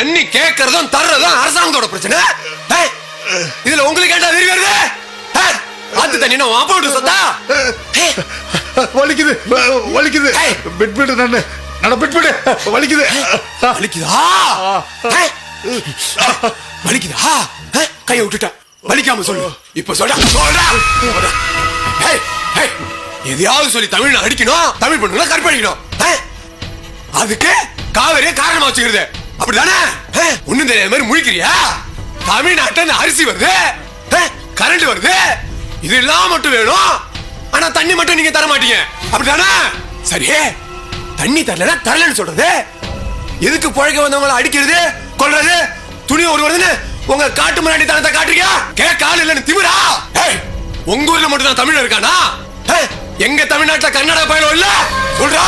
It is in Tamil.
தண்ணி கேட்கறதும் தர்றதும் அரசாங்கத்தோட பிரச்சனை. இதுல உங்களுக்கு ஏண்டா வெறி வருது? ஆத்து தண்ணி அப்பா சொத்தா? வலிக்குது வலிக்குது. பிட்பிடு நட பிட்பிடு வலிக்குது. வலிக்குதா? வலிக்குதா? கையை விட்டுட்டா வலிக்காம சொல்லு. இப்ப சொல்றா. எதையாவது சொல்லி தமிழ் அடிக்கணும், தமிழ் பொண்ணுங்களை கற்பழிக்கணும். அதுக்கு காவிரியை காரணமா வச்சுக்கிறது அப்படிதானே? ஒண்ணும் தெரியாத மாதிரி முழிக்கிறியா? தமிழ்நாட்டில் அரிசி வருது, கரண்ட் வருது, இதெல்லாம் மட்டும் வேணும். ஆனா தண்ணி மட்டும் நீங்க தர மாட்டீங்க அப்படிதானே? சரி, தண்ணி தரலன்னா தரலன்னு சொல்றது. எதுக்கு புழைக்க வந்தவங்களை அடிக்கிறது, கொல்றது, துணி ஒரு வருதுன்னு உங்க காட்டு முன்னாடி தனத்தை காட்டுறீங்க? கேட்க ஆள் இல்லைன்னு திமிரா? உங்க ஊர்ல மட்டும் தான் தமிழ் இருக்கானா? எங்க தமிழ்நாட்டுல கர்நாடக பயணம் இல்ல சொல்றா?